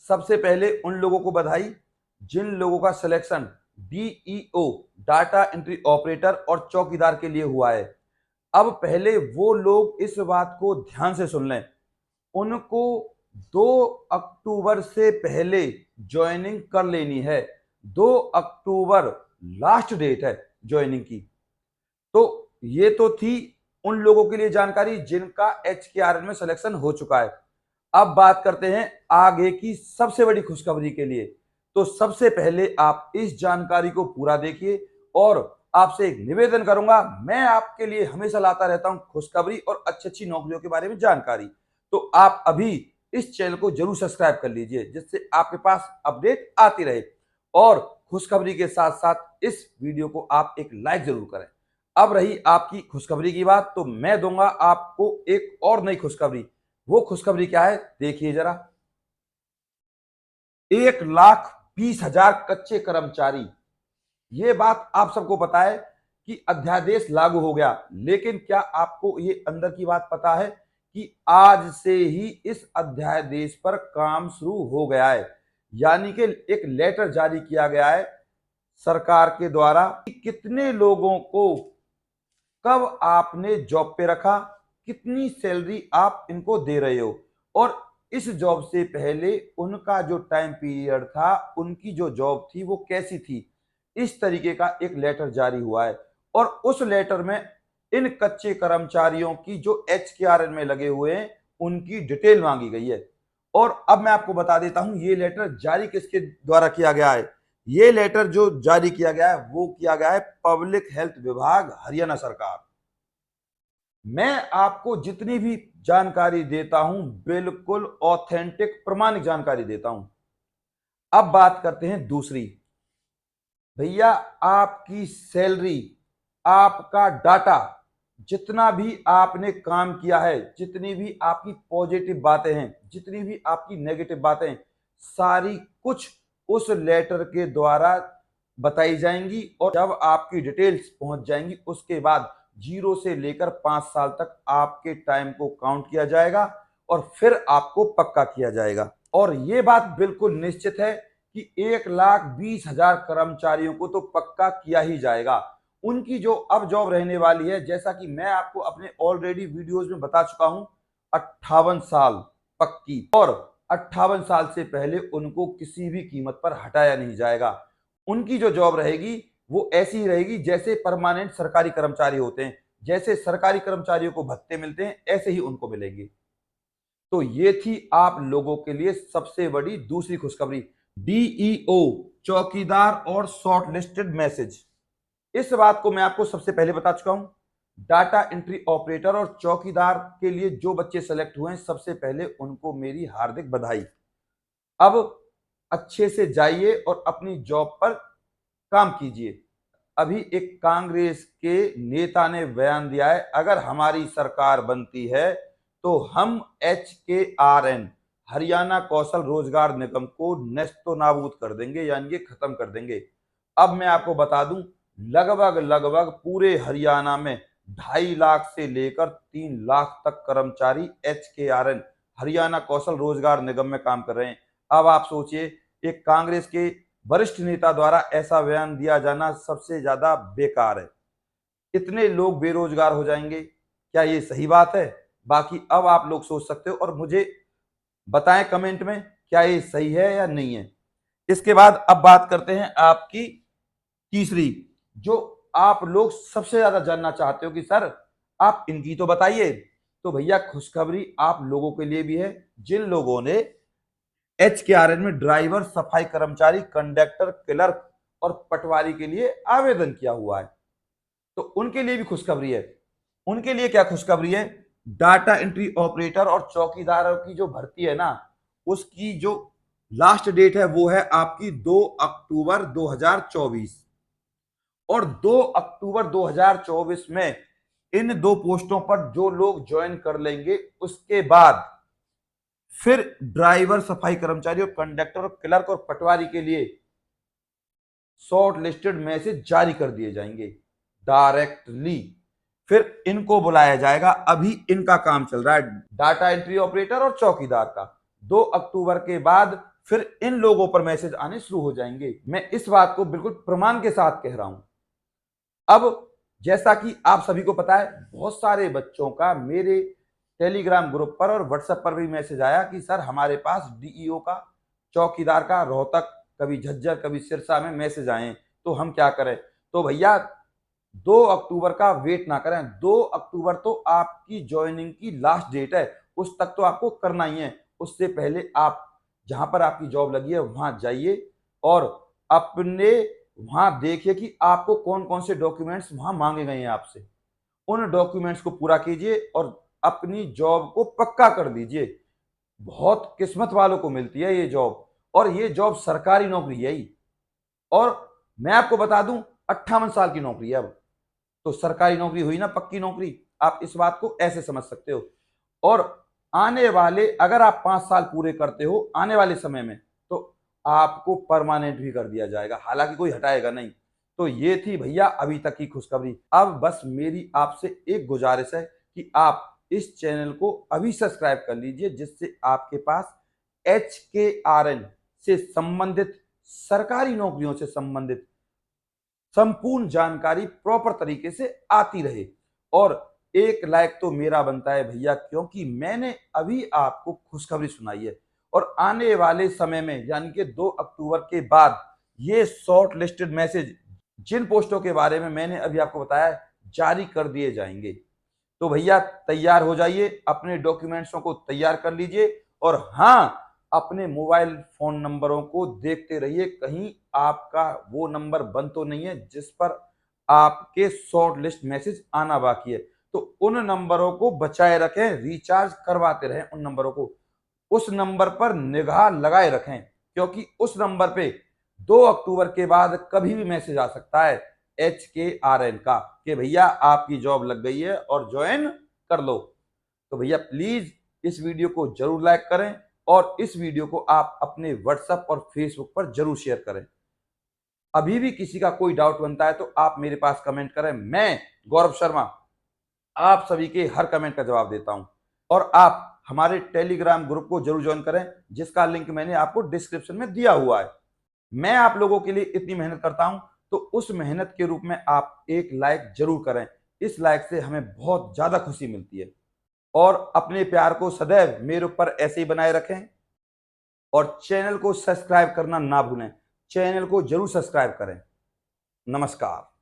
सबसे पहले उन लोगों को बधाई जिन लोगों का selection DEO data entry operator और चौकीदार के लिए हुआ है। अब पहले वो लोग इस बात को ध्यान से सुन लें, उनको 2 अक्टूबर से पहले ज्वाइनिंग कर लेनी है। 2 अक्टूबर लास्ट डेट है ज्वाइनिंग की। तो ये तो थी उन लोगों के लिए जानकारी जिनका एचकेआरएन में सिलेक्शन हो चुका है। अब बात करते हैं आगे की सबसे बड़ी खुशखबरी के लिए। तो सबसे पहले आप इस जानकारी को पूरा देखिए और आपसे एक निवेदन करूंगा, मैं आपके लिए हमेशा लाता रहता हूं खुशखबरी और अच्छी अच्छी नौकरियों के बारे में जानकारी। तो आप अभी इस चैनल को जरूर सब्सक्राइब कर लीजिए जिससे आपके पास अपडेट आती रहे और खुशखबरी के साथ साथ इस वीडियो को आप एक लाइक जरूर करें। अब रही आपकी खुशखबरी की बात, तो मैं दूंगा आपको एक और नई खुशखबरी। वो खुशखबरी क्या है देखिए जरा। 1,20,000 कच्चे कर्मचारी, ये बात आप सबको पता है कि अध्यादेश लागू हो गया, लेकिन क्या आपको ये अंदर की बात पता है कि आज से ही इस अध्यादेश पर काम शुरू हो गया है। यानी कि एक लेटर जारी किया गया है सरकार के द्वारा कि कितने लोगों को कब आपने जॉब पे रखा, कितनी सैलरी आप इनको दे रहे हो, और इस जॉब से पहले उनका जो टाइम पीरियड था, उनकी जो जॉब थी वो कैसी थी। इस तरीके का एक लेटर जारी हुआ है और उस लेटर में इन कच्चे कर्मचारियों की जो एचकेआरएन में लगे हुए हैं उनकी डिटेल मांगी गई है। और अब मैं आपको बता देता हूं ये लेटर जारी किसके द्वारा किया गया है। ये लेटर जो जारी किया गया है वो किया गया है पब्लिक हेल्थ विभाग, हरियाणा सरकार। मैं आपको जितनी भी जानकारी देता हूं बिल्कुल ऑथेंटिक प्रमाणिक जानकारी देता हूं। अब बात करते हैं दूसरी। भैया आपकी सैलरी, आपका डाटा, जितना भी आपने काम किया है, जितनी भी आपकी पॉजिटिव बातें हैं, जितनी भी आपकी नेगेटिव बातें हैं, सारी कुछ उस लेटर के द्वारा बताई जाएंगी और जब आपकी डिटेल्स पहुंच जाएंगी उसके बाद 0 से लेकर 5 साल तक आपके टाइम को काउंट किया जाएगा और फिर आपको पक्का किया जाएगा। और ये बात बिल्कुल निश्चित है कि 1,20,000 कर्मचारियों को तो पक्का किया ही जाएगा। उनकी जो अब जॉब रहने वाली है, जैसा कि मैं आपको अपने ऑलरेडी वीडियोस में बता चुका हूं, 58 साल पक्की, और 58 साल से पहले उनको किसी भी कीमत पर हटाया नहीं जाएगा। उनकी जो जॉब रहेगी वो ऐसी ही रहेगी जैसे परमानेंट सरकारी कर्मचारी होते हैं। जैसे सरकारी कर्मचारियों को भत्ते मिलते हैं ऐसे ही उनको मिलेंगे। तो ये थी आप लोगों के लिए सबसे बड़ी दूसरी खुशखबरी, डीईओ चौकीदार और शॉर्ट लिस्टेड मैसेज। इस बात को मैं आपको सबसे पहले बता चुका हूं। डाटा एंट्री ऑपरेटर और चौकीदार के लिए जो बच्चे सेलेक्ट हुए हैं सबसे पहले उनको मेरी हार्दिक बधाई। अब अच्छे से जाइए और अपनी जॉब पर काम कीजिए। अभी एक कांग्रेस के नेता ने बयान दिया है, अगर हमारी सरकार बनती है तो हम एचकेआरएन हरियाणा कौशल रोजगार निगम को नेस्तो नाबूद कर देंगे, यानी कि खत्म कर देंगे। अब मैं आपको बता दूं लगभग पूरे हरियाणा में 2.5 लाख से लेकर 3 लाख तक कर्मचारी एचकेआरएन हरियाणा कौशल रोजगार निगम में काम कर रहे हैं। अब आप सोचिए एक कांग्रेस के वरिष्ठ नेता द्वारा ऐसा बयान दिया जाना सबसे ज्यादा बेकार है। इतने लोग बेरोजगार हो जाएंगे, क्या ये सही बात है? बाकी अब आप लोग सोच सकते हो और मुझे बताएं कमेंट में क्या ये सही है या नहीं है। इसके बाद अब बात करते हैं आपकी तीसरी, जो आप लोग सबसे ज्यादा जानना चाहते हो कि सर आप इनकी तो बताइए। तो भैया खुशखबरी आप लोगों के लिए भी है जिन लोगों ने एचकेआरएन में ड्राइवर, सफाई कर्मचारी, कंडक्टर, क्लर्क और पटवारी के लिए आवेदन किया हुआ है। तो उनके लिए भी खुशखबरी है। उनके लिए क्या खुशखबरी है? डाटा एंट्री ऑपरेटर और चौकीदारों की जो भर्ती है ना, उसकी जो लास्ट डेट है वो है आपकी 2 अक्टूबर 2024 और 2 अक्टूबर 2024 में इन 2 पोस्टों पर जो लोग ज्वाइन कर लेंगे उसके बाद फिर ड्राइवर, सफाई कर्मचारी और कंडक्टर, क्लर्क और पटवारी के लिए शॉर्ट लिस्टेड मैसेज जारी कर दिए जाएंगे डायरेक्टली। फिर इनको बुलाया जाएगा। अभी इनका काम चल रहा है डाटा एंट्री ऑपरेटर और चौकीदार का। 2 अक्टूबर के बाद फिर इन लोगों पर मैसेज आने शुरू हो जाएंगे। मैं इस बात को बिल्कुल प्रमाण के साथ कह रहा हूं। अब जैसा कि आप सभी को पता है, बहुत सारे बच्चों का मेरे टेलीग्राम ग्रुप पर और व्हाट्सएप पर भी मैसेज आया कि सर हमारे पास डीईओ का, चौकीदार का रोहतक, कभी झज्जर, कभी सिरसा में मैसेज आए, तो हम क्या करें। तो भैया 2 अक्टूबर का वेट ना करें। 2 अक्टूबर तो आपकी ज्वाइनिंग की लास्ट डेट है, उस तक तो आपको करना ही है। उससे पहले आप जहां पर आपकी जॉब लगी है वहां जाइए और अपने वहां देखिए कि आपको कौन कौन से डॉक्यूमेंट्स वहां मांगे गए हैं आपसे। उन डॉक्यूमेंट्स को पूरा कीजिए और अपनी जॉब को पक्का कर दीजिए। बहुत किस्मत वालों को मिलती है ये जॉब, और ये जॉब सरकारी नौकरी है ही। और मैं आपको बता दूं, 58 साल की नौकरी है अब, तो सरकारी नौकरी हुई ना पक्की नौकरी। आप इस बात को ऐसे समझ सकते हो। और आने वाले, अगर आप 5 साल पूरे करते हो आने वाले समय में, तो आपको परमानेंट भी कर दिया जाएगा, हालांकि कोई हटाएगा नहीं। तो ये थी भैया अभी तक की खुशखबरी। अब बस मेरी आपसे एक गुजारिश है कि आप इस चैनल को अभी सब्सक्राइब कर लीजिए, जिससे आपके पास HKRN से संबंधित, सरकारी नौकरियों से संबंधित संपूर्ण जानकारी प्रॉपर तरीके से आती रहे। और एक लाइक तो मेरा बनता है भैया, क्योंकि मैंने अभी आपको खुशखबरी सुनाई है। और आने वाले समय में, यानी कि 2 अक्टूबर के बाद, ये शॉर्ट लिस्टेड मैसेज जिन पोस्टों के बारे में मैंने अभी आपको बताया जारी कर दिए जाएंगे। तो भैया तैयार हो जाइए, अपने डॉक्यूमेंट्सों को तैयार कर लीजिए। और हाँ, अपने मोबाइल फोन नंबरों को देखते रहिए, कहीं आपका वो नंबर बंद तो नहीं है जिस पर आपके शॉर्ट लिस्ट मैसेज आना बाकी है। तो उन नंबरों को बचाए रखें, रिचार्ज करवाते रहें उन नंबरों को। उस नंबर पर निगाह लगाए रखें, क्योंकि उस नंबर पे 2 अक्टूबर के बाद कभी भी मैसेज आ सकता है HKRN का कि भैया आपकी जॉब लग गई है और ज्वाइन कर लो। तो भैया प्लीज इस वीडियो को जरूर लाइक करें और इस वीडियो को आप अपने व्हाट्सएप और फेसबुक पर जरूर शेयर करें। अभी भी किसी का कोई डाउट बनता है तो आप मेरे पास कमेंट करें, मैं गौरव शर्मा आप सभी के हर कमेंट का जवाब देता हूं। और आप हमारे टेलीग्राम ग्रुप को जरूर ज्वाइन करें, जिसका लिंक मैंने आपको डिस्क्रिप्शन में दिया हुआ है। मैं आप लोगों के लिए इतनी मेहनत करता हूं, तो उस मेहनत के रूप में आप एक लाइक जरूर करें। इस लाइक से हमें बहुत ज्यादा खुशी मिलती है। और अपने प्यार को सदैव मेरे ऊपर ऐसे ही बनाए रखें और चैनल को सब्सक्राइब करना ना भूलें। चैनल को जरूर सब्सक्राइब करें। नमस्कार।